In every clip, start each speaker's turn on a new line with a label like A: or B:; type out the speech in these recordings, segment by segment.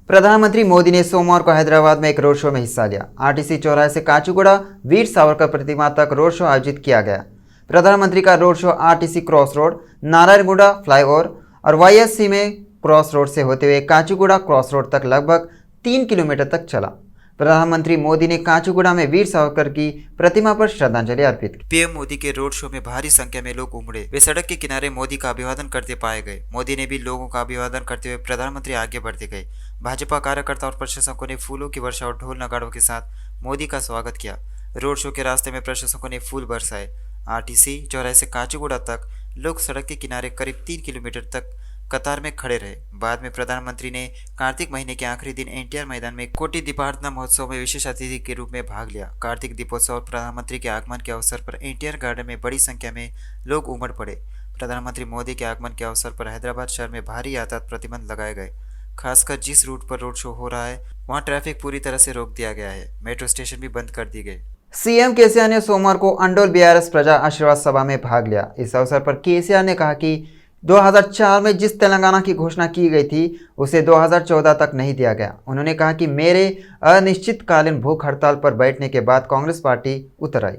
A: प्रधानमंत्री मोदी ने सोमवार को हैदराबाद में एक रोड शो में हिस्सा लिया। आरटीसी चौराहे से काचीगुड़ा वीर सावरकर प्रतिमा तक रोड शो आयोजित किया गया। प्रधानमंत्री का road show RTC cross road, Narayanguda flyover और वाईएससी में क्रॉस रोड से होते हुए काचीगुड़ा क्रॉस रोड तक लगभग 3 किलोमीटर तक चला। प्रधानमंत्री मोदी ने काचीगुड़ा में वीर सावरकर की प्रतिमा पर श्रद्धांजलि अर्पित की।
B: पीएम मोदी के रोड शो में भारी संख्या में लोग उमड़े। वे सड़क के किनारे मोदी का अभिवादन करते पाए गए। मोदी ने भी लोगों का अभिवादन करते हुए प्रधानमंत्री आगे बढ़ते गए। भाजपा कार्यकर्ता और प्रशंसकों ने फूलों की वर्षा और ढोल नगाड़ों के साथ मोदी का स्वागत किया। रोड शो के रास्ते में प्रशंसकों ने फूल बरसाए। आरटीसी चौराहे से काचीगुड़ा तक लोग सड़क के किनारे करीब 3 किलोमीटर तक कतार में खड़े रहे। बाद में प्रधानमंत्री ने कार्तिक महीने के आखिरी दिन एनटीआर मैदान में कोटि दीपार्थना महोत्सव में विशेष अतिथि के रूप में भाग लिया। कार्तिक दीपोत्सव और प्रधानमंत्री के आगमन के अवसर पर एनटीआर गार्डन में बड़ी संख्या में लोग उमड़ पड़े। प्रधानमंत्री मोदी के आगमन के अवसर पर हैदराबाद शहर में भारी यातायात प्रतिबंध लगाए गए। खासकर जिस रूट पर रोड शो हो रहा है वहां ट्रैफिक पूरी तरह से रोक दिया गया है। मेट्रो स्टेशन भी बंद कर दी गई।
A: सीएम केसीआर ने सोमवार को अंडोल बीआरएस प्रजा आशीर्वाद सभा में भाग लिया। इस अवसर पर केसीआर ने कहा कि 2004 में जिस तेलंगाना की घोषणा की गई थी उसे 2014 तक नहीं दिया गया। उन्होंने कहा कि मेरे अनिश्चितकालीन भूख हड़ताल पर बैठने के बाद कांग्रेस पार्टी उतर आई।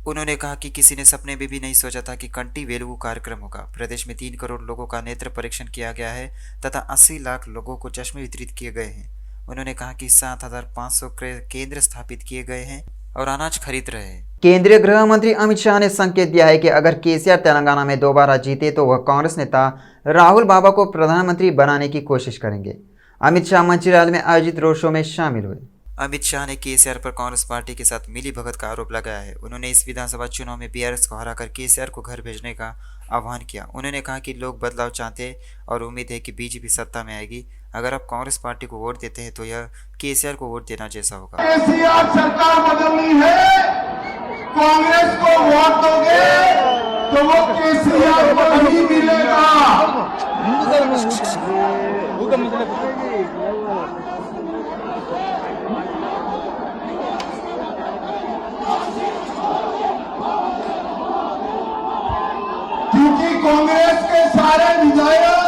B: उन्होंने कहा कि किसी ने सपने में भी नहीं सोचा था कि कंटी वेलुगु कार्यक्रम होगा। प्रदेश में 3 करोड़ लोगों का नेत्र परीक्षण किया गया है तथा 80 लाख लोगों को चश्मे वितरित किए गए हैं। उन्होंने कहा कि 7,500 केंद्र स्थापित किए गए हैं और अनाज खरीद रहे हैं।
A: केंद्रीय गृह मंत्री अमित शाह ने संकेत दिया है कि अगर केसीआर तेलंगाना में दोबारा जीते तो वह कांग्रेस नेता राहुल बाबा को प्रधानमंत्री बनाने की कोशिश करेंगे। अमित शाह मंचिराल में आयोजित रोड शो में शामिल हुए।
B: अमित शाह ने केसीआर पर कांग्रेस पार्टी के साथ मिली भगत का आरोप लगाया है। उन्होंने इस विधानसभा चुनाव में बीआरएस को हराकर केसीआर को घर भेजने का आह्वान किया। उन्होंने कहा कि लोग बदलाव चाहते हैं और उम्मीद है कि बीजेपी सत्ता में आएगी। अगर आप कांग्रेस पार्टी को वोट देते हैं तो यह केसीआर को वोट देना जैसा होगा।
C: केसीआर सरकार बदलनी है, कांग्रेस को वोट दोगे तो वो केसीआर को नहीं मिलेगा। क्योंकि कांग्रेस के सारे विधायक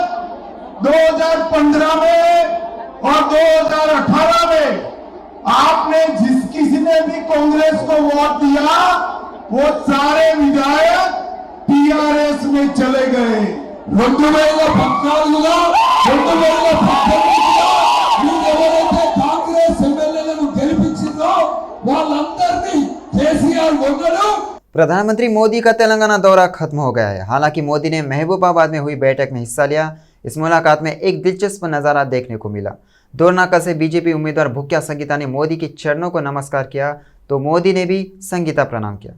C: 2015 में और 2018 में आपने जिस किसी ने भी कांग्रेस को वोट दिया वो सारे विधायक टीआरएस में चले गए। 2014 కాంగ్రెస్ ఎమ్మెల్యేలను గెలిపించిందో వాళ్ళందరినీ కేసీఆర్ కొన్నాడు।
A: प्रधानमंत्री मोदी का तेलंगाना दौरा खत्म हो गया है। हालांकि मोदी ने महबूबाबाद में हुई बैठक में हिस्सा लिया। इस मुलाकात में एक दिलचस्प नज़ारा देखने को मिला। दोरनाका से बीजेपी उम्मीदवार भुक्या संगीता ने मोदी के चरणों को नमस्कार किया तो मोदी ने भी संगीता प्रणाम किया।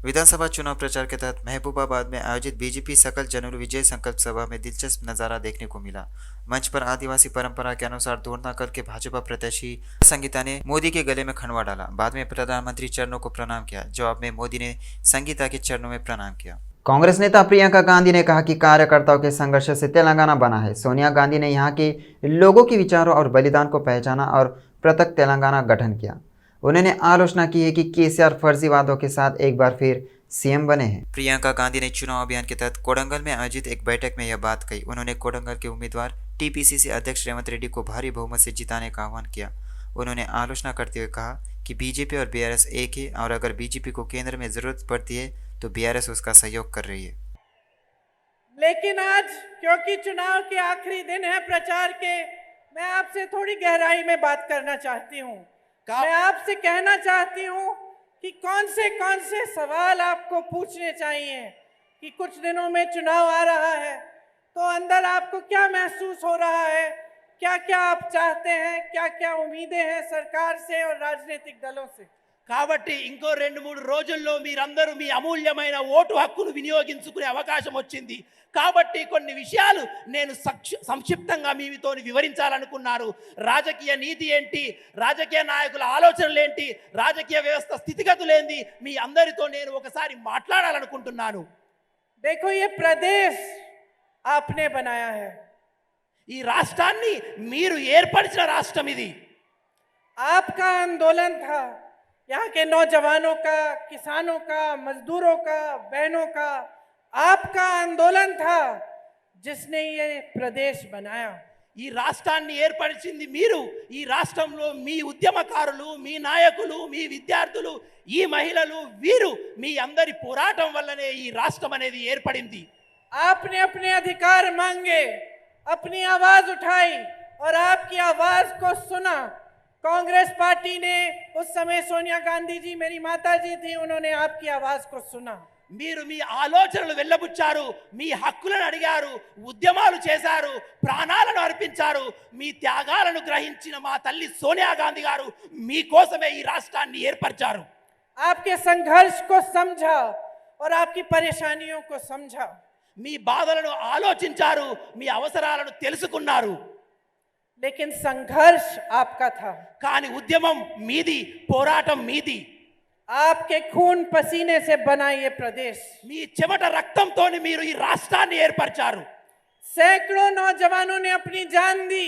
B: विधानसभा चुनाव प्रचार के तहत महबूबाबाद में आयोजित बीजेपी सकल जनरल विजय संकल्प सभा में दिलचस्प नज़ारा देखने को मिला। मंच पर आदिवासी परंपरा के अनुसार दोरनाकल के भाजपा प्रत्याशी संगीता ने मोदी के गले में खनवा डाला। बाद में प्रधानमंत्री चरणों को प्रणाम किया। जवाब में मोदी ने संगीता के चरणों में प्रणाम किया।
A: कांग्रेस नेता प्रियंका गांधी ने कहा कि कार्यकर्ताओं के संघर्ष से तेलंगाना बना है। सोनिया गांधी ने यहाँ के लोगों के विचारों और बलिदान को पहचाना और पृथक तेलंगाना गठन किया। उन्होंने आलोचना की है कि केसीआर फर्जी वादों के साथ एक बार फिर सीएम बने हैं।
B: प्रियंका गांधी ने चुनाव अभियान के तहत कोडंगल में आयोजित एक बैठक में यह बात कही। उन्होंने कोडंगल के उम्मीदवार टीपीसीसी अध्यक्ष रेवंत रेड्डी को भारी बहुमत से जिताने का आह्वान किया। उन्होंने आलोचना करते हुए कहा कि बीजेपी और बीआरएस एक है और अगर बीजेपी को केंद्र में जरूरत पड़ती है तो बीआरएस उसका सहयोग कर रही है।
D: लेकिन आज क्योंकि चुनाव के आखिरी दिन है प्रचार के, मैं आपसे थोड़ी गहराई में बात करना चाहती हूँ। मैं आपसे कहना चाहती हूँ कि कौन से सवाल आपको पूछने चाहिए कि कुछ दिनों में चुनाव आ रहा है तो अंदर आपको क्या महसूस हो रहा है, क्या क्या आप चाहते हैं, क्या क्या उम्मीदें हैं सरकार से और राजनीतिक दलों से।
E: కాబట్టి ఇంకో 2-3 రోజుల్లో మీరందరూ మీ అమూల్యమైన ఓటు హక్కును వినియోగించుకునే అవకాశం వచ్చింది। కాబట్టి కొన్ని విషయాలు నేను సంక్షిప్తంగా మీతో వివరించాలనుకున్నాను। రాజకీయ నీతి ఏంటి, రాజకీయ నాయకుల ఆలోచనలు ఏంటి, రాజకీయ వ్యవస్థ స్థితిగతులు ఏంటి, మీ అందరితో నేను ఒకసారి మాట్లాడాలనుకుంటున్నాను।
D: देखो ये प्रदेश आपने बनाया है,
E: ఈ రాష్ట్రాన్ని మీరు ఏర్పరిచిన రాష్ట్రం ఇది।
D: आपका आंदोलन था, यहाँ के नौजवानों का, किसानों का, मजदूरों का, बहनों का आपका आंदोलन था जिसने ये प्रदेश बनाया।
E: ఈ రాష్ట్రాన్ని ఏర్పరిచింది మీరు. ఈ రాష్ట్రంలో మీ ఉద్యమకారులు, మీ నాయకులు, మీ విద్యార్థులు, ఈ మహిళలు, వీరు మీ అందరి పోరాటం వల్లనే ఈ రాష్ట్రం అనేది ఏర్పడింది.
D: आपने अपने अधिकार मांगे, अपनी आवाज उठाई और आपकी आवाज को सुना. कांग्रेस पार्टी ने उस समय सोनिया गांधी जी मेरी माता जी थी, उन्होंने आपकी आवाज को सुना.
E: మీరు మీ ఆలోచనలు వెళ్ళబుచ్చారు, మీ హక్కులను అడిగారు, ఉద్యమాలు చేశారు, ప్రాణాలను అర్పించారు. మీ త్యాగాలను గ్రహించిన మా తల్లి సోనియా గాంధీ గారు మీకోసమే ఈ రాష్ట్రాన్ని ఏర్పరిచారు.
D: आपके संघर्ष को समझा और आपकी परेशानियों को समझा.
E: మీ బాధలను ఆలోచించారు, మీ అవసరాలను తెలుసుకున్నారు.
D: लेकिन संघर्ष आपका था.
E: కానీ ఉద్యమం మీది, పోరాటం మీది.
D: आपके खून पसीने से बना ये प्रदेश.
E: మీ చెమట రక్తంతో మీరు ఈ రాష్ట్రాన్ని ఏర్పరిచారు.
D: सैकड़ों नौजवानों ने अपनी जान दी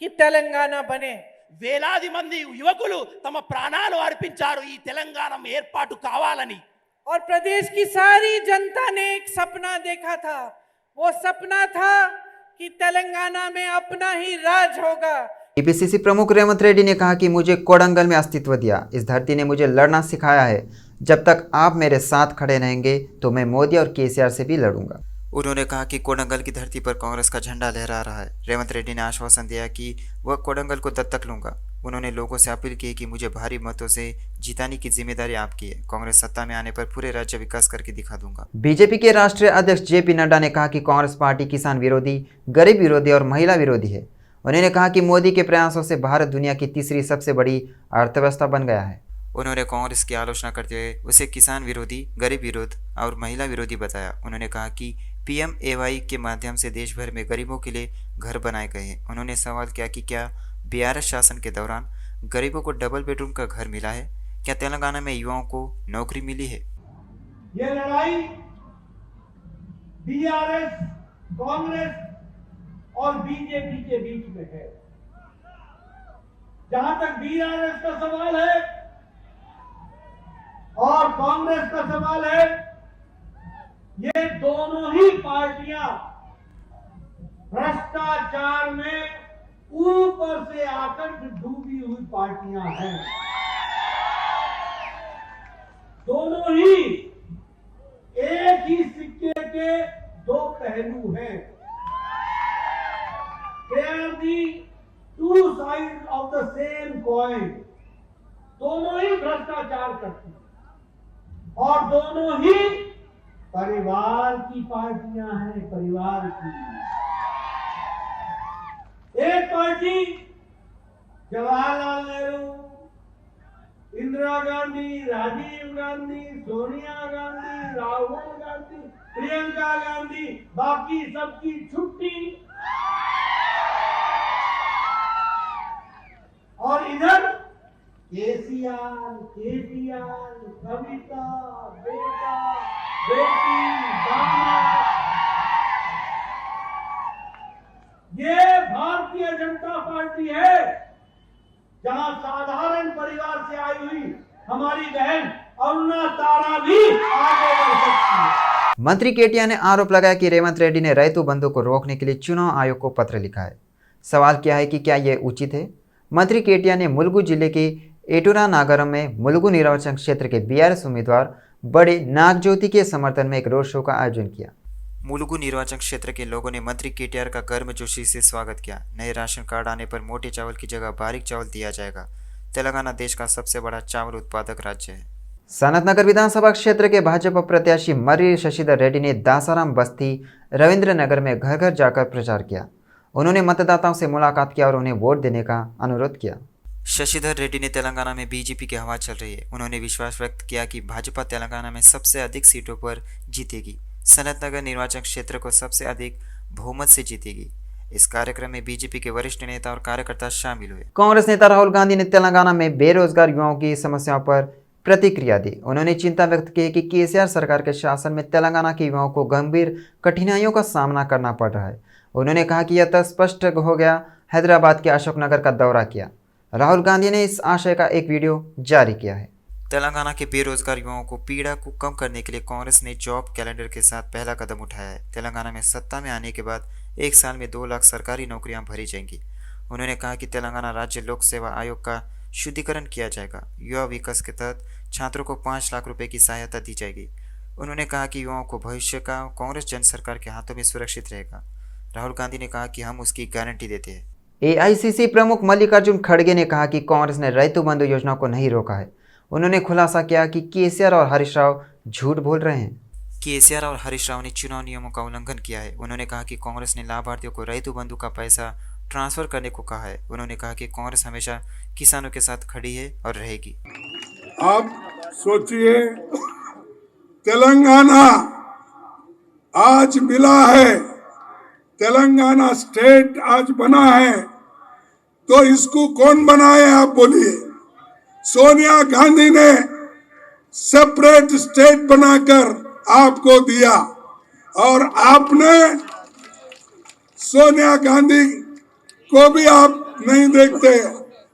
D: कि तेलंगाना बने.
E: వేలాది మంది యువకులు తమ ప్రాణాలు అర్పించారు ఈ తెలంగాణ ఏర్పాటు కావాలని.
D: और प्रदेश की सारी जनता ने एक सपना देखा था. वो सपना था कि तेलंगाना में अपना ही राज होगा.
A: टीपीसीसी प्रमुख रेवंत रेड्डी ने कहा कि मुझे कोडंगल में अस्तित्व दिया, इस धरती ने मुझे लड़ना सिखाया है. जब तक आप मेरे साथ खड़े रहेंगे तो मैं मोदी और केसीआर से भी लड़ूंगा.
B: उन्होंने कहा कि कोडंगल की धरती पर कांग्रेस का झंडा लहरा रहा है. रेवंत रेड्डी ने आश्वासन दिया कि वह कोडंगल को दत्तक लूंगा. उन्होंने लोगों से अपील की कि मुझे भारी मतों से जिताने की जिम्मेदारी आपकी है. कांग्रेस सत्ता में आने पर पूरे राज्य विकास करके दिखा दूंगा.
A: बीजेपी के राष्ट्रीय अध्यक्ष जेपी नड्डा ने कहा कि कांग्रेस पार्टी किसान विरोधी, गरीब विरोधी और महिला विरोधी है. उन्होंने कहा कि मोदी के प्रयासों से भारत दुनिया की तीसरी सबसे बड़ी अर्थव्यवस्था बन गया है.
B: उन्होंने कांग्रेस की आलोचना करते हुए उसे किसान विरोधी, गरीब विरोध और महिला विरोधी बताया. उन्होंने कहा कि PMAY के माध्यम से देश भर में गरीबों के लिए घर बनाए गए हैं. उन्होंने सवाल किया कि क्या BRS शासन के दौरान गरीबों को डबल बेडरूम का घर मिला है? क्या तेलंगाना में युवाओं को नौकरी मिली है?
C: ये लड़ाई BRS, कांग्रेस और बीजेपी के बीच में है. जहां तक BRS का सवाल है और कांग्रेस का सवाल है, ये दोनों ही पार्टियां भ्रष्टाचार में ऊपर से आकर डूबी हुई पार्टियां हैं. दोनों ही एक ही सिक्के के दो पहलू हैं. They are the two sides of the same coin. दोनों ही भ्रष्टाचार करती हैं और दोनों ही परिवार की पार्टियां हैं. परिवार की एक पार्टी जवाहरलाल नेहरू, इंदिरा गांधी, राजीव गांधी, सोनिया गांधी, राहुल गांधी, प्रियंका गांधी, बाकी सबकी छुट्टी. और इधर केसीआर, केटीआर, कविता, बेटा, बेटी, दामाद. ये भारतीय जनता पार्टी है जहां साधारण परिवार से आई हुई हमारी बहन अरुणा तारा भी आगे बढ़ सकती है.
A: मंत्री केटीआर ने आरोप लगाया कि रेवंत रेड्डी ने रैतू बंधु को रोकने के लिए चुनाव आयोग को पत्र लिखा है. सवाल किया है कि क्या यह उचित है. मंत्री केटीआर ने मुलुगु जिले के एटूरा नागरम में मुलुगु निर्वाचन क्षेत्र के BRS उम्मीदवार बड़े नागज्योति के समर्थन में एक रोड शो का आयोजन किया.
B: मुलुगु निर्वाचन क्षेत्र के लोगों ने मंत्री केटीआर का गर्मजोशी से स्वागत किया. नए राशन कार्ड आने पर मोटे चावल की जगह बारीक चावल दिया जाएगा. तेलंगाना देश का सबसे बड़ा चावल उत्पादक राज्य है.
A: सनतनगर विधानसभा क्षेत्र के भाजपा प्रत्याशी मर्री शशिधर रेड्डी ने दासाराम बस्ती रविंद्र नगर में घर घर जाकर प्रचार किया. उन्होंने मतदाताओं से मुलाकात किया और उन्हें वोट देने का अनुरोध किया.
B: शशिधर रेड्डी ने तेलंगाना में बीजेपी की हवा चल रही है. उन्होंने विश्वास व्यक्त किया कि भाजपा तेलंगाना में सबसे अधिक सीटों पर जीतेगी. सनतनगर निर्वाचन क्षेत्र को सबसे अधिक बहुमत से जीतेगी. इस कार्यक्रम में बीजेपी के वरिष्ठ नेता और कार्यकर्ता शामिल हुए.
A: कांग्रेस नेता राहुल गांधी ने तेलंगाना में बेरोजगार युवाओं की समस्याओं पर प्रतिक्रिया दी. उन्होंने चिंता व्यक्त की कि केसीआर सरकार के शासन में तेलंगाना के युवाओं को गंभीर कठिनाइयों का सामना करना पड़ रहा है. उन्होंने कहा कि यह तो स्पष्ट हो गया. हैदराबाद के अशोकनगर का दौरा किया. राहुल गांधी ने इस आशय का एक वीडियो जारी किया है.
B: तेलंगाना के बेरोजगार युवाओं को पीड़ा को कम करने के लिए कांग्रेस ने जॉब कैलेंडर के साथ पहला कदम उठाया है. तेलंगाना में सत्ता में आने के बाद 1 साल में 2 लाख सरकारी नौकरियां भरी जाएंगी। उन्होंने कहा कि तेलंगाना राज्य लोक सेवा आयोग का शुद्धिकरण किया जाएगा। युवा विकास के तहत छात्रों को 5 लाख रुपए की सहायता दी जाएगी। उन्होंने कहा कि युवाओं को भविष्य का कांग्रेस जन सरकार के हाथों में सुरक्षित रहेगा। राहुल गांधी ने कहा कि हम उसकी गारंटी देते हैं।
A: एआईसीसी प्रमुख मल्लिकार्जुन खड़गे ने कहा कि कांग्रेस ने रैतु बंधु योजना को नहीं रोका है। उन्होंने खुलासा किया कि केसीआर और हरीश राव झूठ बोल रहे हैं।
B: केसीआर और हरीश राव ने चुनाव नियमों का उल्लंघन किया है। उन्होंने कहा कि कांग्रेस ने लाभार्थियों को रैतु बंधु का पैसा ट्रांसफर करने को कहा है। उन्होंने कहा कि कांग्रेस हमेशा किसानों के साथ खड़ी है और रहेगी।
F: आप सोचिए, तेलंगाना आज मिला है, तेलंगाना स्टेट आज बना है, तो इसको कौन बनाए आप बोलिए? सोनिया गांधी ने सेपरेट स्टेट बनाकर आपको दिया और आपने सोनिया गांधी को भी आप नहीं देखते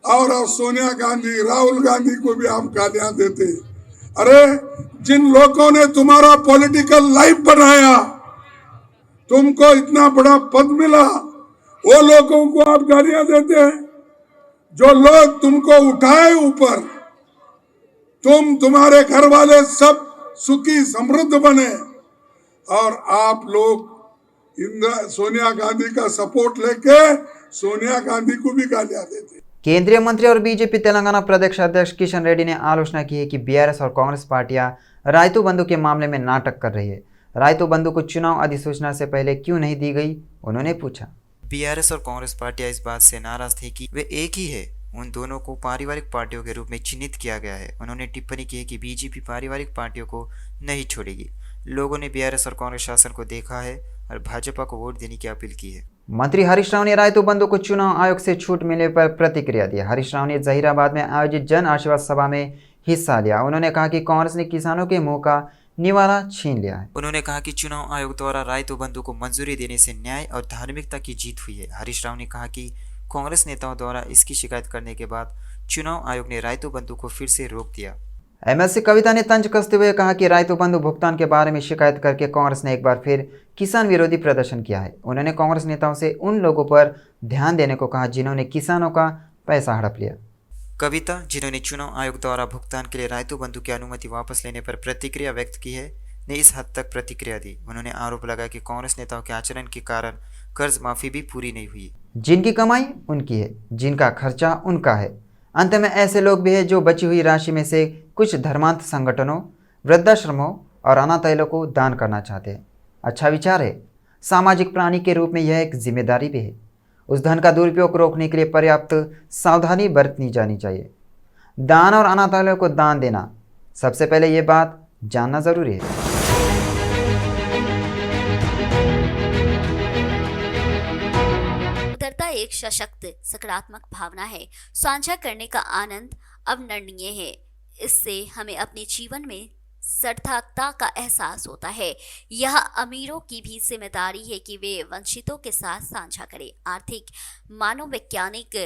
F: और सोनिया गांधी, राहुल गांधी को भी आप गालियां देते। अरे जिन लोगों ने तुम्हारा पॉलिटिकल लाइफ बनाया, तुमको इतना बड़ा पद मिला, वो लोगों को आप गालियां देते हैं। जो लोग तुमको उठाए ऊपर, तुम्हारे घर वाले सब सुखी समृद्ध बने और आप लोग सोनिया गांधी का सपोर्ट लेके सोनिया गांधी को भी गालियां देते।
A: केंद्रीय मंत्री और बीजेपी तेलंगाना प्रदेश अध्यक्ष किशन रेड्डी ने आलोचना की है कि बीआरएस और कांग्रेस पार्टियां रायतु बंधु के मामले में नाटक कर रही है। रायतु बंधु को चुनाव अधिसूचना से पहले क्यों नहीं दी गई, उन्होंने पूछा।
B: बीआरएस और कांग्रेस पार्टियां इस बात से नाराज थी कि वे एक ही है। उन दोनों को पारिवारिक पार्टियों के रूप में चिन्हित किया गया है। उन्होंने टिप्पणी की है कि बीजेपी पारिवारिक पार्टियों को नहीं छोड़ेगी। लोगों ने बीआरएस और कांग्रेस शासन को देखा है और भाजपा को वोट देने की अपील की है।
A: मंत्री हरीश राव ने रायतु बंधु को चुनाव आयोग से छूट मिलने पर प्रतिक्रिया दी। हरीश राव ने जहीराबाद में आयोजित जन आशीर्वाद सभा में हिस्सा लिया। उन्होंने कहा कि कांग्रेस ने किसानों के मुंह का निवाला छीन लिया है।
B: उन्होंने कहा कि चुनाव आयोग द्वारा रायतु बंधु को मंजूरी देने से न्याय और धार्मिकता की जीत हुई है। हरीश राव ने कहा कि कांग्रेस नेताओं द्वारा इसकी शिकायत करने के बाद चुनाव आयोग ने रायतु बंधु को फिर से रोक दिया।
A: एमएलसी कविता ने तंज कसते हुए कहा कि रायतु बंधु भुगतान के बारे में शिकायत करके कांग्रेस ने एक बार फिर किसान विरोधी प्रदर्शन किया है। उन्होंने कांग्रेस नेताओं से उन लोगों पर ध्यान देने को कहा जिन्होंने किसानों का पैसा हड़प लिया।
B: कविता, जिन्होंने चुनाव आयोग द्वारा भुगतान के लिए रायतु बंधु की अनुमति वापस लेने पर प्रतिक्रिया व्यक्त की है, ने इस हद तक प्रतिक्रिया दी। उन्होंने आरोप लगाया कि कांग्रेस नेताओं के आचरण के कारण कर्ज माफी भी पूरी नहीं हुई।
A: जिनकी कमाई उनकी है, जिनका खर्चा उनका है। अंत में ऐसे लोग भी हैं जो बची हुई राशि में से कुछ धर्मांत संगठनों, वृद्धाश्रमों और अनाथालयों को दान करना चाहते हैं। अच्छा विचार है। सामाजिक प्राणी के रूप में यह एक जिम्मेदारी भी है। उस धन का दुरुपयोग रोकने के लिए पर्याप्त सावधानी बरतनी जानी चाहिए। दान और अनाथालयों को दान देना, सबसे पहले ये बात जानना जरूरी है।
G: उदारता एक सशक्त सकारात्मक भावना है। साझा करने का आनंद अवर्णनीय है। इससे हमें अपने जीवन में सार्थकता का एहसास होता है। यह अमीरों की भी जिम्मेदारी है कि वे वंचितों के साथ साझा करें। आर्थिक मनोवैज्ञानिक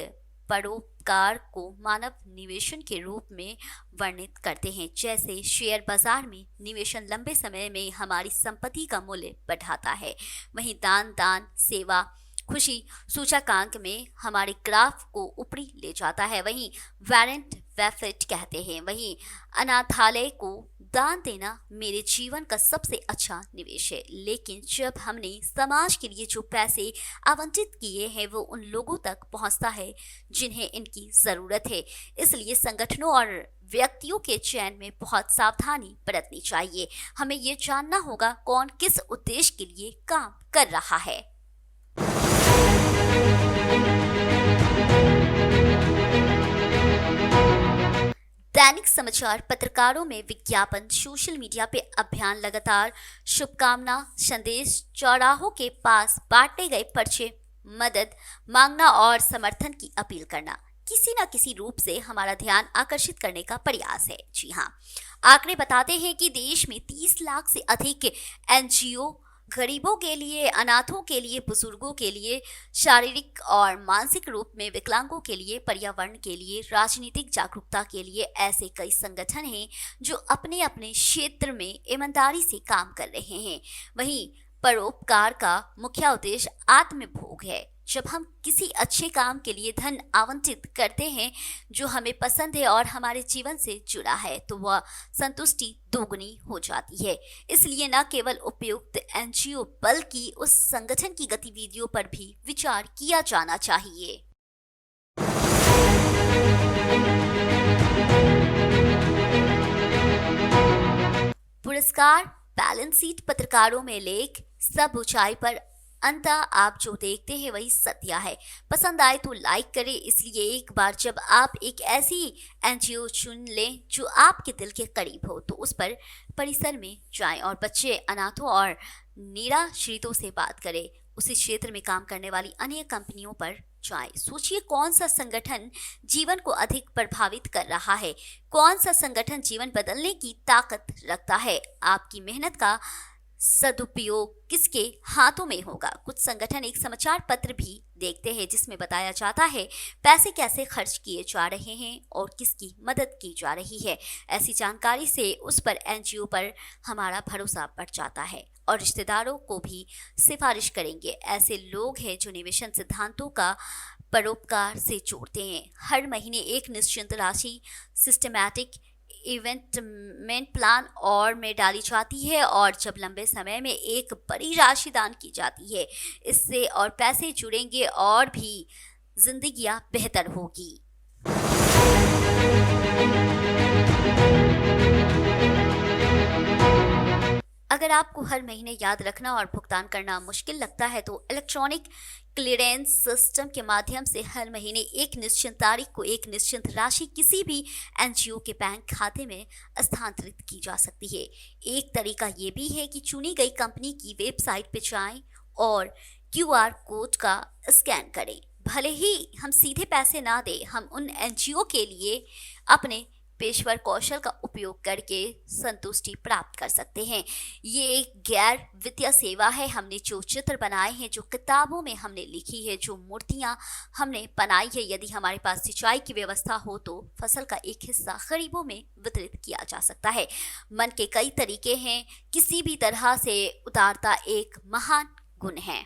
G: परोपकार को मानव निवेशन के रूप में वर्णित करते हैं। जैसे शेयर बाजार में निवेशन लंबे समय में हमारी संपत्ति का मूल्य बढ़ाता है, वहीं दान सेवा खुशी सूचकांक में हमारे ग्राफ को ऊपरी ले जाता है। वहीं वॉरेन बफेट कहते हैं, वहीं अनाथालय को दान देना मेरे जीवन का सबसे अच्छा निवेश है। लेकिन जब हमने समाज के लिए जो पैसे आवंटित किए हैं वो उन लोगों तक पहुंचता है जिन्हें इनकी ज़रूरत है। इसलिए संगठनों और व्यक्तियों के चयन में बहुत सावधानी बरतनी चाहिए। हमें ये जानना होगा कौन किस उद्देश्य के लिए काम कर रहा है। दैनिक समाचार पत्रकारों में विज्ञापन, सोशल मीडिया पे अभियान, लगातार शुभकामना संदेश, चौराहों के पास बांटे गए पर्चे, मदद मांगना और समर्थन की अपील करना किसी न किसी रूप से हमारा ध्यान आकर्षित करने का प्रयास है। जी हाँ, आंकड़े बताते हैं कि देश में 30 लाख से अधिक एनजीओ गरीबों के लिए, अनाथों के लिए, बुजुर्गों के लिए, शारीरिक और मानसिक रूप में विकलांगों के लिए, पर्यावरण के लिए, राजनीतिक जागरूकता के लिए ऐसे कई संगठन हैं जो अपने अपने क्षेत्र में ईमानदारी से काम कर रहे हैं। वहीं परोपकार का मुख्य उद्देश्य आत्मभोग है। जब हम किसी अच्छे काम के लिए धन आवंटित करते हैं जो हमें पसंद है और हमारे जीवन से जुड़ा है, तो वह संतुष्टि दोगुनी हो जाती है। इसलिए न केवल उपयुक्त एनजीओ बल्कि उस संगठन की गतिविधियों पर भी विचार किया जाना चाहिए। पुरस्कार, बैलेंस शीट, पत्रकारों में लेख, सब ऊंचाई पर अंततः आप जो देखते हैं वही सत्य है। पसंद आए तो लाइक करें। इसलिए एक बार जब आप एक ऐसी एनजीओ चुन लें जो आपके दिल के करीब हो, तो उस पर परिसर में जाएं और बच्चे, अनाथों और निराश्रितों से बात करें। उसी क्षेत्र में काम करने वाली अन्य कंपनियों पर जाएं। सोचिए कौन सा संगठन जीवन को अधिक प्रभावित कर रहा है, कौन सा संगठन जीवन बदलने की ताकत रखता है। आपकी मेहनत का सदुपयोग किसके हाथों में होगा। कुछ संगठन एक समाचार पत्र भी देखते हैं जिसमें बताया जाता है पैसे कैसे खर्च किए जा रहे हैं और किसकी मदद की जा रही है। ऐसी जानकारी से उस पर एनजीओ पर हमारा भरोसा बढ़ जाता है और रिश्तेदारों को भी सिफारिश करेंगे। ऐसे लोग हैं जो निवेशन सिद्धांतों का परोपकार से जोड़ते हैं। हर महीने एक निश्चित राशि सिस्टमैटिक इवेंटमेंट प्लान और में डाली जाती है और जब लंबे समय में एक बड़ी राशि दान की जाती है, इससे और पैसे जुड़ेंगे और भी जिंदगियां बेहतर होगी। अगर आपको हर महीने याद रखना और भुगतान करना मुश्किल लगता है तो इलेक्ट्रॉनिक क्लियरेंस सिस्टम के माध्यम से हर महीने एक निश्चित तारीख को एक निश्चित राशि किसी भी एनजीओ के बैंक खाते में स्थानांतरित की जा सकती है। एक तरीका ये भी है कि चुनी गई कंपनी की वेबसाइट पर जाएं और क्यूआर कोड का स्कैन करें। भले ही हम सीधे पैसे ना दें, हम उन एनजीओ के लिए अपने पेशेवर कौशल का उपयोग करके संतुष्टि प्राप्त कर सकते हैं। ये एक गैर वित्तीय सेवा है। हमने जो चित्र बनाए हैं, जो किताबों में हमने लिखी है, जो मूर्तियां हमने बनाई है, यदि हमारे पास सिंचाई की व्यवस्था हो तो फसल का एक हिस्सा गरीबों में वितरित किया जा सकता है। मन के कई तरीके हैं, किसी भी तरह से उदारता एक महान गुण है।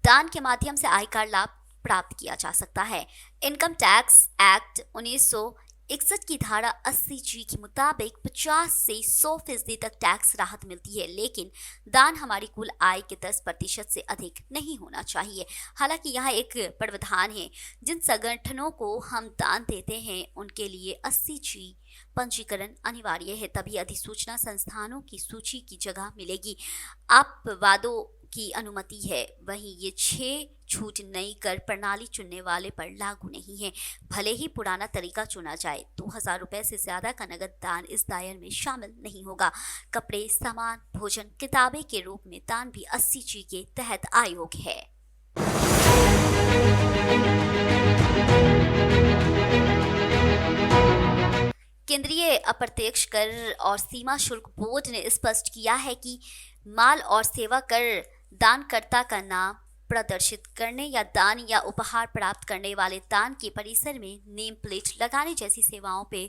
G: दान के माध्यम से आयकर लाभ प्राप्त किया जा सकता है। इनकम टैक्स एक्ट 1961 की धारा 80G के मुताबिक 50 से 100% तक टैक्स राहत मिलती है, लेकिन दान हमारी कुल आय के 10% से अधिक नहीं होना चाहिए। हालांकि यहाँ एक प्रावधान है, जिन संगठनों को हम दान देते हैं उनके लिए 80G पंजीकरण अनिवार्य है, तभी अधिसूचना संस्थानों की सूची की जगह मिलेगी। अपवादों की अनुमति है। वहीं ये 6 छूट नई कर प्रणाली चुनने वाले पर लागू नहीं है। भले ही पुराना तरीका चुना जाए, 2000 रुपए से ज्यादा का नगद दान इस दायरे में शामिल नहीं होगा। कपड़े, सामान, भोजन, किताबें के रूप में दान भी 80G के तहत आयोग है। केंद्रीय अप्रत्यक्ष कर और सीमा शुल्क बोर्ड ने स्पष्ट किया है कि माल और सेवा कर दानकर्ता का नाम प्रदर्शित करने या दान या उपहार प्राप्त करने वाले दान के परिसर में नेम प्लेट लगाने जैसी सेवाओं पे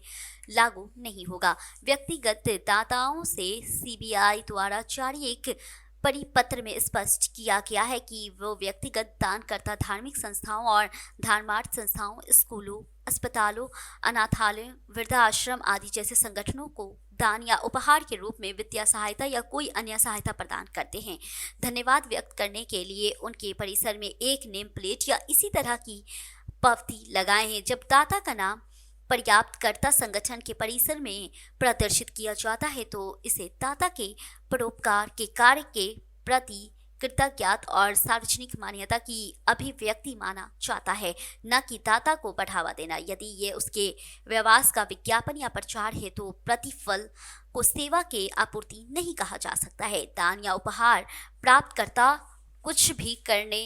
G: लागू नहीं होगा। व्यक्तिगत दाताओं से सीबीआई द्वारा जारी एक परिपत्र में स्पष्ट किया गया है कि वो व्यक्तिगत दानकर्ता धार्मिक संस्थाओं और धर्मार्थ संस्थाओं, स्कूलों, अस्पतालों, अनाथालयों, वृद्धाश्रम आदि जैसे संगठनों को दान या उपहार के रूप में वित्तीय सहायता या कोई अन्य सहायता प्रदान करते हैं। धन्यवाद व्यक्त करने के लिए उनके परिसर में एक नेम प्लेट या इसी तरह की पावती लगाए हैं। जब दाता का नाम पर्याप्तकर्ता संगठन के परिसर में प्रदर्शित किया जाता है तो इसे दाता के परोपकार के कार्य के प्रति कृतज्ञता और सार्वजनिक मान्यता की अभिव्यक्ति माना जाता है, न कि दाता को बढ़ावा देना। यदि ये उसके व्यवसाय का विज्ञापन या प्रचार है तो प्रतिफल को सेवा के आपूर्ति नहीं कहा जा सकता है। दान या उपहार प्राप्तकर्ता कुछ भी करने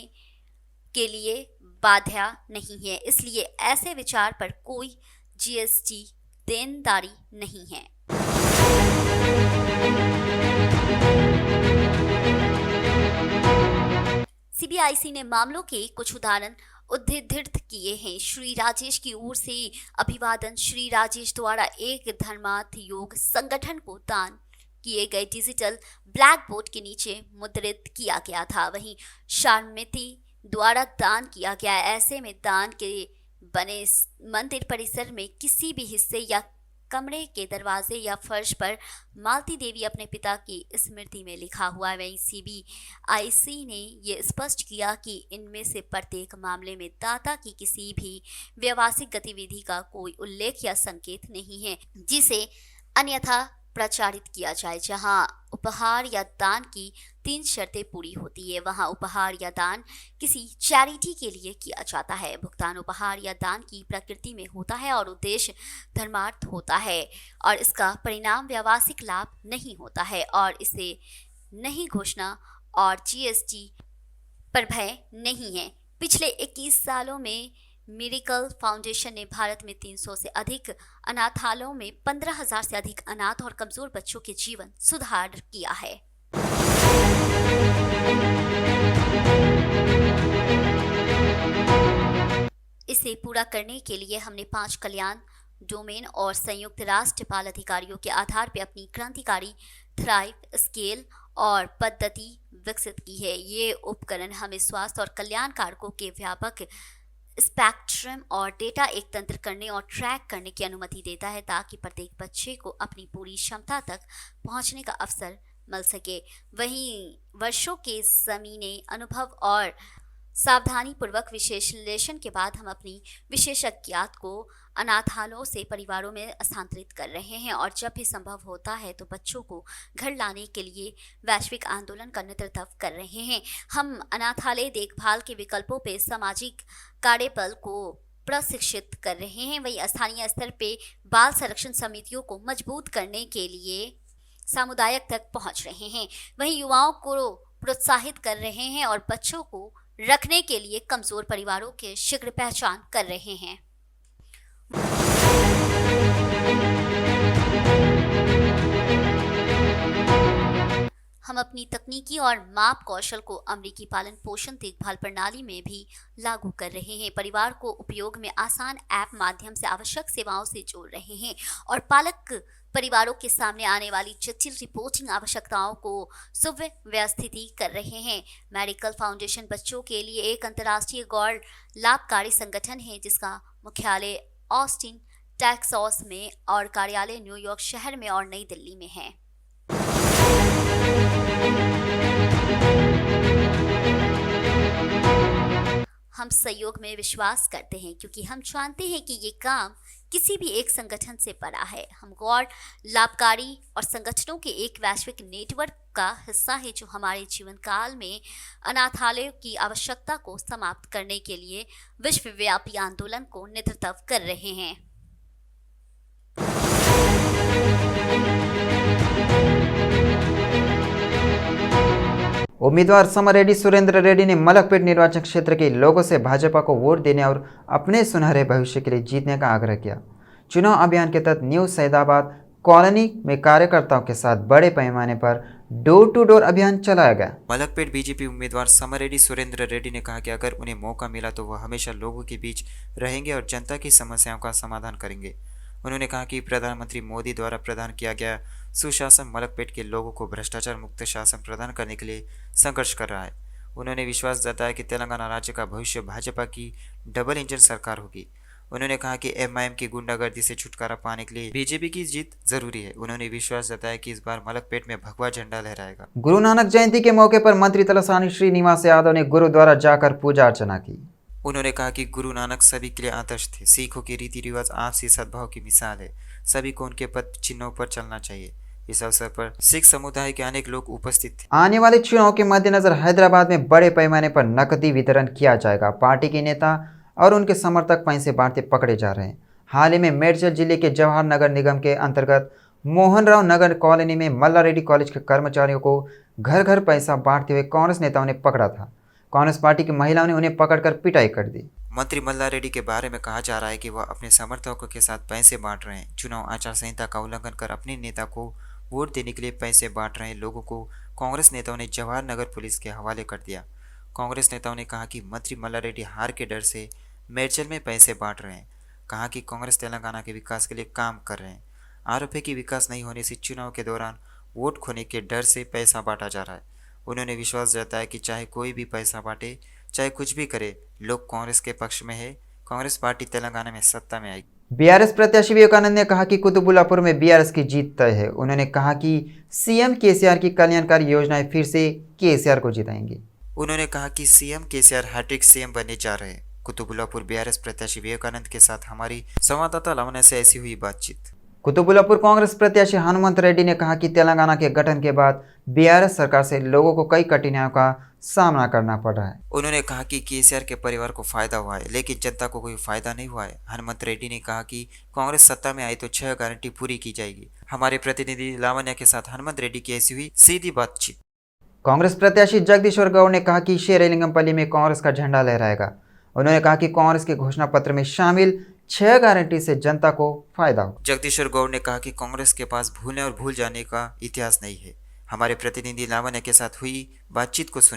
G: के लिए बाध्य नहीं है, इसलिए ऐसे विचार पर कोई जीएसटी देनदारी नहीं है। सीबीआईसी ने मामलों के कुछ उदाहरण उद्धृत किए हैं। श्री राजेश की ओर से अभिवादन। श्री राजेश द्वारा एक धर्मार्थ योग संगठन को दान किए गए डिजिटल ब्लैक बोर्ड के नीचे मुद्रित किया गया था। वहीं शारमिति द्वारा दान किया गया। ऐसे में दान के बने मंदिर परिसर में किसी भी हिस्से या कमरे के दरवाजे या फर्श पर मालती देवी अपने पिता की स्मृति में लिखा हुआ है। वहीं CBIC ने ये स्पष्ट किया कि इनमें से प्रत्येक मामले में दाता की किसी भी व्यवसायिक गतिविधि का कोई उल्लेख या संकेत नहीं है जिसे अन्यथा प्रचारित किया जाए। जहां उपहार या दान की 3 शर्तें पूरी होती है, वहां उपहार या दान किसी चैरिटी के लिए किया जाता है। भुगतान उपहार या दान की प्रकृति में होता है और उद्देश्य धर्मार्थ होता है और इसका परिणाम व्यावसायिक लाभ नहीं होता है और इसे नहीं घोषणा और GST पर भय नहीं है। पिछले 21 सालों में मिरेकल फाउंडेशन ने भारत में 300 से अधिक अनाथालयों में 15,000 से अधिक अनाथ और कमजोर बच्चों के जीवन सुधार किया है। इसे पूरा करने के लिए हमने 5 कल्याण डोमेन और संयुक्त राष्ट्र बाल अधिकारियों के आधार पर अपनी क्रांतिकारी थ्राइव स्केल और पद्धति विकसित की है। ये उपकरण हमें स्वास्थ्य और कल्याण कारकों के व्यापक स्पेक्ट्रम और डेटा एकत्र करने और ट्रैक करने की अनुमति देता है ताकि प्रत्येक बच्चे को अपनी पूरी क्षमता तक पहुंचने का अवसर मिल सके। वहीं वर्षों के ज़मीनी अनुभव और सावधानी पूर्वक विश्लेषण के बाद हम अपनी विशेषज्ञता को अनाथालयों से परिवारों में स्थानांतरित कर रहे हैं और जब भी संभव होता है तो बच्चों को घर लाने के लिए वैश्विक आंदोलन का नेतृत्व कर रहे हैं। हम अनाथालय देखभाल के विकल्पों पर सामाजिक कार्यबल को प्रशिक्षित कर रहे हैं। वहीं स्थानीय स्तर पे बाल संरक्षण समितियों को मजबूत करने के लिए सामुदायिक तक पहुंच रहे हैं। वहीं युवाओं को प्रोत्साहित कर रहे हैं और बच्चों को रखने के लिए कमजोर परिवारों के शीघ्र पहचान कर रहे हैं। हम अपनी तकनीकी और माप कौशल को अमेरिकी पालन पोषण देखभाल प्रणाली में भी लागू कर रहे हैं। परिवार को उपयोग में आसान ऐप माध्यम से आवश्यक सेवाओं से जोड़ रहे हैं और पालक परिवारों के सामने आने वाली जटिल रिपोर्टिंग आवश्यकताओं को सुव्यवस्थित कर रहे हैं। मेडिकल फाउंडेशन बच्चों के लिए एक अंतर्राष्ट्रीय गैर लाभकारी संगठन है जिसका मुख्यालय ऑस्टिन टेक्सास में और कार्यालय न्यूयॉर्क शहर में और नई दिल्ली में है। हम सहयोग में विश्वास करते हैं क्योंकि हम जानते हैं कि ये काम किसी भी एक संगठन से बड़ा है। हम गैर लाभकारी और संगठनों के एक वैश्विक नेटवर्क का हिस्सा है जो हमारे जीवन काल में अनाथालयों की आवश्यकता को समाप्त करने के लिए विश्वव्यापी आंदोलन को नेतृत्व कर रहे हैं।
A: उम्मीदवार समरेड्डी सुरेंद्र रेड्डी ने मलकपेट निर्वाचन क्षेत्र के लोगों से भाजपा को वोट देने और अपने सुनहरे भविष्य के लिए जीतने का आग्रह किया। चुनाव अभियान के तहत न्यू सैदाबाद कॉलोनी में कार्यकर्ताओं के साथ बड़े पैमाने पर डोर टू डोर अभियान चलाया गया।
B: मलकपेट बीजेपी उम्मीदवार समरेड्डी सुरेंद्र रेड्डी ने कहा कि अगर उन्हें मौका मिला तो वह हमेशा लोगों के बीच रहेंगे और जनता की समस्याओं का समाधान करेंगे। उन्होंने कहा कि प्रधानमंत्री मोदी द्वारा प्रदान किया गया सुशासन मलकपेट के लोगों को भ्रष्टाचार मुक्त शासन प्रदान करने के लिए संघर्ष कर रहा है। उन्होंने विश्वास जताया कि तेलंगाना राज्य का भविष्य भाजपा की डबल इंजन सरकार होगी। उन्होंने कहा कि MIM की गुंडागर्दी से छुटकारा पाने के लिए बीजेपी की जीत जरूरी है। उन्होंने विश्वास जताया कि इस बार मलकपेट में भगवा झंडा लहराएगा।
A: गुरु नानक जयंती के मौके पर मंत्री तलसानी श्रीनिवास यादव ने गुरुद्वारा जाकर पूजा अर्चना की।
B: उन्होंने कहा कि गुरु नानक सभी के लिए आदर्श थे। सिखों के रीति रिवाज आपसी सद्भाव की मिसाल है। सभी को उनके पद चिन्हों पर चलना चाहिए। इस अवसर पर सिख समुदाय के अनेक लोग उपस्थित थे।
A: आने वाले चुनाव के मद्देनजर हैदराबाद में बड़े पैमाने पर नकदी वितरण किया जाएगा। पार्टी के नेता और उनके समर्थक पैसे बांटते पकड़े जा रहे हैं। हाल ही में मेडचल जिले के जवाहर नगर निगम के अंतर्गत मोहन राव नगर कॉलोनी में मल्ला रेड्डी कॉलेज के कर्मचारियों को घर घर पैसा बांटते हुए कांग्रेस नेताओं ने पकड़ा था। कांग्रेस पार्टी की महिलाओं ने उन्हें पकड़कर पिटाई कर दी।
B: मंत्री मल्ला रेड्डी के बारे में कहा जा रहा है कि वह अपने समर्थकों के साथ पैसे बांट रहे हैं। चुनाव आचार संहिता का उल्लंघन कर अपने नेता को वोट देने के लिए पैसे बांट रहे लोगों को कांग्रेस नेताओं ने जवाहर नगर पुलिस के हवाले कर दिया। कांग्रेस नेताओं ने कहा कि मंत्री मल्लारेड्डी हार के डर से मेडचल में पैसे बांट रहे हैं। कहा कि कांग्रेस तेलंगाना के विकास के लिए काम कर रहे हैं। आरोप है कि विकास नहीं होने से चुनाव के दौरान वोट खोने के डर से पैसा बांटा जा रहा है। उन्होंने विश्वास जताया कि चाहे कोई भी पैसा बांटे, चाहे कुछ भी करे, लोग कांग्रेस के पक्ष में है। कांग्रेस पार्टी तेलंगाना में सत्ता में आएगी।
A: बीआरएस प्रत्याशी विवेकानंद ने कहा कि कुतुबुल्लापुर में बीआरएस की जीत तय है। उन्होंने कहा कि सीएम केसीआर की कल्याणकारी योजनाएं फिर से केसीआर को जिताएंगी।
B: उन्होंने कहा कि सीएम केसीआर हैट्रिक सीएम बनने जा रहे हैं। कुतुबुल्लापुर बीआरएस प्रत्याशी विवेकानंद के साथ हमारी संवाददाता लावण्या से ऐसी हुई बातचीत।
A: कुतुबुल्लापुर कांग्रेस प्रत्याशी हनुमंत रेड्डी ने कहा कि तेलंगाना के गठन के बाद बीआरएस सरकार से लोगों को कई कठिनाइयों का सामना करना पड़ रहा है।
B: उन्होंने कहा कि केसीआर के परिवार को फायदा हुआ है, लेकिन जनता को कोई फायदा नहीं हुआ है। हनुमंत रेड्डी ने कहा कि कांग्रेस सत्ता में आई तो 6 गारंटी पूरी की जाएगी। हमारे प्रतिनिधि लावण्या के साथ हनुमंत रेड्डी की ऐसी हुई सीधी बातचीत।
A: कांग्रेस प्रत्याशी जगदीश्वर गौड़ ने कहा कि शेरलिंगमपल्ली में कांग्रेस का झंडा लहराएगा। उन्होंने कहा कि कांग्रेस के घोषणा पत्र में शामिल 6 गारंटी से जनता को फायदा हो।
B: जगदीश्वर गौड़ ने कहा कि कांग्रेस के पास भूलने और भूल जाने का इतिहास नहीं है। हमारे प्रतिनिधि लावण्या के साथ हुई बातचीत को सुनिए।